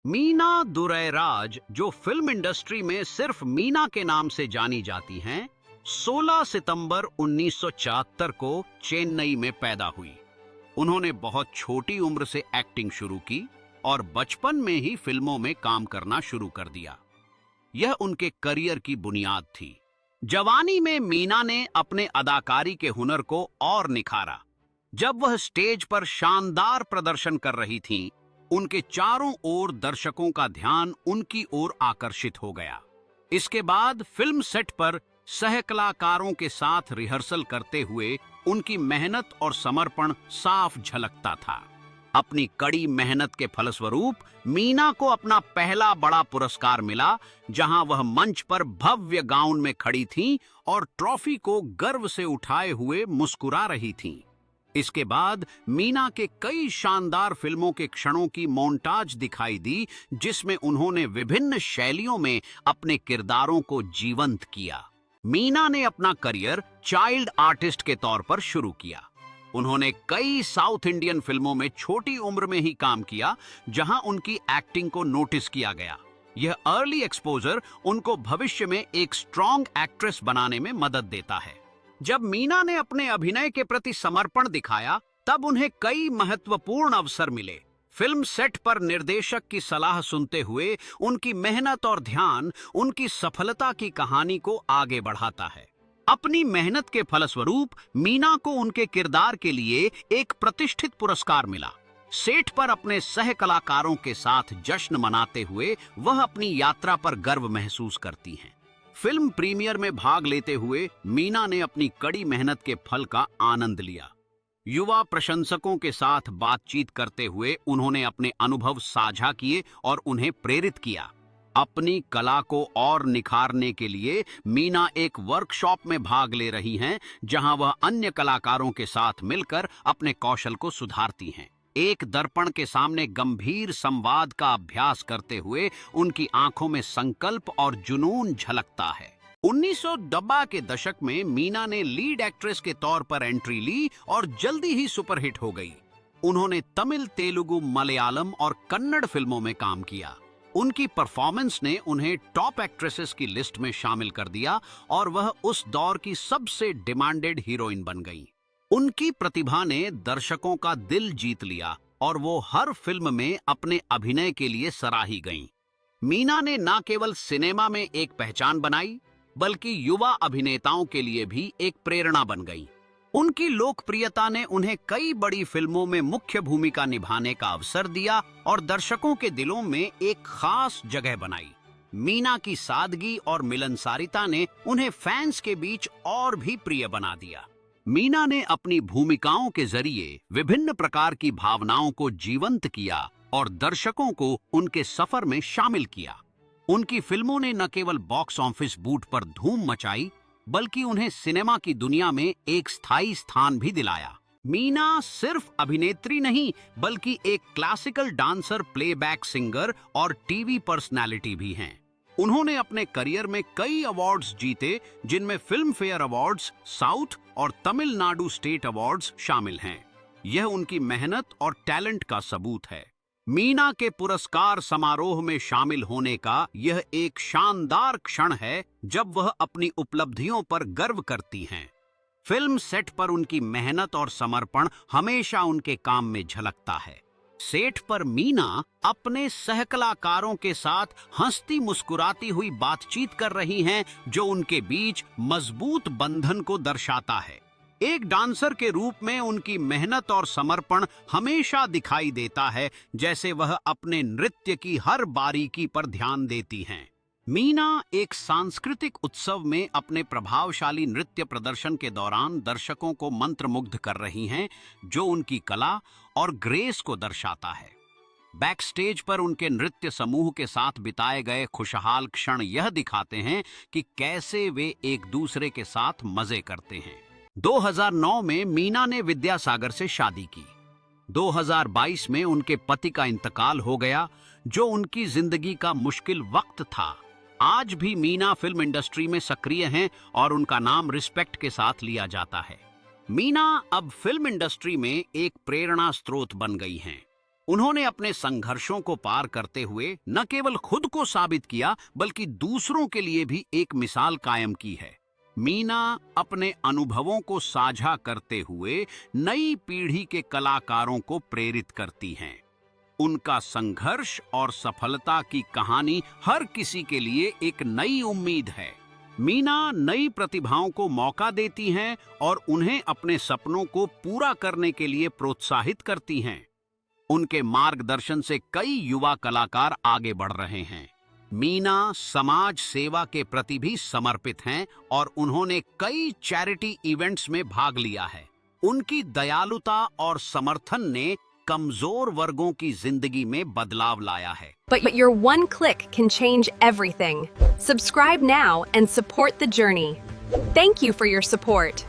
मीना दुरैराज, जो film industry में सिर्फ मीना के नाम से जानी जाती हैं, 16 सितंबर 1974 को चेन्नई में पैदा हुई। उन्होंने बहुत छोटी उम्र से एक्टिंग शुरू की और बचपन में ही फिल्मों में काम करना शुरू कर दिया। यह उनके करियर की बुनियाद थी। जवानी में मीना ने अपने अदाकारी के हुनर को और निखारा। जब वह स्टेज पर शानदार प्रदर्शन कर रही थीं, उनके चारों ओर दर्शकों का ध्यान उनकी ओर आकर्षित हो गया। इसके बाद फिल्म सेट पर सहकलाकारों के साथ रिहर्सल करते हुए उनकी मेहनत और समर्पण साफ झलकता था। अपनी कड़ी मेहनत के फलस्वरूप मीना को अपना पहला बड़ा पुरस्कार मिला, जहां वह मंच पर भव्य गाउन में खड़ी थीं और ट्रॉफी को गर्व से उठाए हुए मुस्कुरा रही थीं। इसके बाद मीना के कई शानदार फिल्मों के क्षणों की मोन्टाज दिखाई दी, जिसमें उन्होंने विभिन्न शैलियों में अपने किरदारों को जीवंत किया। मीना ने अपना करियर चाइल्ड आर्टिस्ट के तौर पर शुरू किया। उन्होंने कई साउथ इंडियन फिल्मों में छोटी उम्र में ही काम किया, जहां उनकी एक्टिंग को नोटिस किया गया। यह अर्ली एक्सपोजर उनको भविष्य में एक स्ट्रॉन्ग एक्ट्रेस बनाने में मदद देता है। जब मीना ने अपने अभिनय के प्रति समर्पण दिखाया, तब उन्हें कई महत्वपूर्ण अवसर मिले। फिल्म सेट पर निर्देशक की सलाह सुनते हुए उनकी मेहनत और ध्यान उनकी सफलता की कहानी को आगे बढ़ाता है। अपनी मेहनत के फलस्वरूप मीना को उनके किरदार के लिए एक प्रतिष्ठित पुरस्कार मिला। सेट पर अपने सह कलाकारों के साथ जश्न मनाते हुए वह अपनी यात्रा पर गर्व महसूस करती हैं। फिल्म प्रीमियर में भाग लेते हुए मीना ने अपनी कड़ी मेहनत के फल का आनंद लिया। युवा प्रशंसकों के साथ बातचीत करते हुए उन्होंने अपने अनुभव साझा किए और उन्हें प्रेरित किया। अपनी कला को और निखारने के लिए मीना एक वर्कशॉप में भाग ले रही हैं, जहां वह अन्य कलाकारों के साथ मिलकर अपने कौशल को सुधारती हैं। एक दर्पण के सामने गंभीर संवाद का अभ्यास करते हुए उनकी आंखों में संकल्प और जुनून झलकता है। 1990 के दशक में मीना ने लीड एक्ट्रेस के तौर पर एंट्री ली और जल्दी ही सुपरहिट हो गई। उन्होंने तमिल, तेलुगु, मलयालम और कन्नड़ फिल्मों में काम किया। उनकी परफॉर्मेंस ने उन्हें टॉप एक्ट्रेसेस की लिस्ट में शामिल कर दिया और वह उस दौर की सबसे डिमांडेड हीरोइन बन गईं। उनकी प्रतिभा ने दर्शकों का दिल जीत लिया और वो हर फिल्म में अपने अभिनय के लिए सराही गईं। मीना ने न केवल सिनेमा में एक पहचान बनाई, बल्कि युवा अभिनेताओं के लिए भी एक प्रेरणा बन गईं। उनकी लोकप्रियता ने उन्हें कई बड़ी फिल्मों में मुख्य भूमिका निभाने का अवसर दिया और दर्शकों के दिलों में एक खास जगह बनाई। मीना की सादगी और मिलनसारिता ने उन्हें फैंस के बीच और भी प्रिय बना दिया। मीना ने अपनी भूमिकाओं के जरिए विभिन्न प्रकार की भावनाओं को जीवंत किया और दर्शकों को उनके सफर में शामिल किया। उनकी फिल्मों ने न केवल बॉक्स ऑफिस बूट पर धूम मचाई, बल्कि उन्हें सिनेमा की दुनिया में एक स्थायी स्थान भी दिलाया। मीना सिर्फ अभिनेत्री नहीं, बल्कि एक क्लासिकल डांसर, प्लेबैक सिंगर और टीवी पर्सनालिटी भी हैं। उन्होंने अपने करियर में कई अवार्ड्स जीते, जिनमें फिल्म फेयर अवार्ड्स, साउथ और तमिलनाडु स्टेट अवार्ड्स शामिल हैं। यह उनकी मेहनत और टैलेंट का सबूत है। मीना के पुरस्कार समारोह में शामिल होने का यह एक शानदार क्षण है, जब वह अपनी उपलब्धियों पर गर्व करती हैं। फिल्म सेट पर उनकी मेहनत और समर्पण हमेशा उनके काम में झलकता है। सेट पर मीना अपने सहकलाकारों के साथ हंसती मुस्कुराती हुई बातचीत कर रही हैं, जो उनके बीच मजबूत बंधन को दर्शाता है। एक डांसर के रूप में उनकी मेहनत और समर्पण हमेशा दिखाई देता है, जैसे वह अपने नृत्य की हर बारीकी पर ध्यान देती हैं। मीना एक सांस्कृतिक उत्सव में अपने प्रभावशाली नृत्य प्रदर्शन के दौरान दर्शकों को मंत्रमुग्ध कर रही हैं, जो उनकी कला और ग्रेस को दर्शाता है। बैक स्टेज पर उनके नृत्य समूह के साथ बिताए गए खुशहाल क्षण यह दिखाते हैं कि कैसे वे एक दूसरे के साथ मजे करते हैं। 2009 में मीना ने विद्यासागर से शादी की। 2022 में उनके पति का इंतकाल हो गया, जो उनकी जिंदगी का मुश्किल वक्त था। आज भी मीना फिल्म इंडस्ट्री में सक्रिय हैं और उनका नाम रिस्पेक्ट के साथ लिया जाता है। मीना अब फिल्म इंडस्ट्री में एक प्रेरणा स्रोत बन गई हैं। उन्होंने अपने संघर्षों को पार करते हुए न केवल खुद को साबित किया बल्कि दूसरों के लिए भी एक मिसाल कायम की है। मीना अपने अनुभवों को साझा करते हुए नई पीढ़ी के कलाकारों को प्रेरित करती हैं। उनका संघर्ष और सफलता की कहानी हर किसी के लिए एक नई उम्मीद है। मीना नई प्रतिभाओं को मौका देती हैं और उन्हें अपने सपनों को पूरा करने के लिए प्रोत्साहित करती हैं। उनके मार्गदर्शन से कई युवा कलाकार आगे बढ़ रहे हैं। मीना समाज सेवा के प्रति भी समर्पित हैं और उन्होंने कई चैरिटी इवेंट्स में भाग लिया है। उनकी दयालुता और समर्थन ने कमजोर वर्गों की जिंदगी में बदलाव लाया है। But your one click can change everything. Subscribe now and support the journey. Thank you for your support.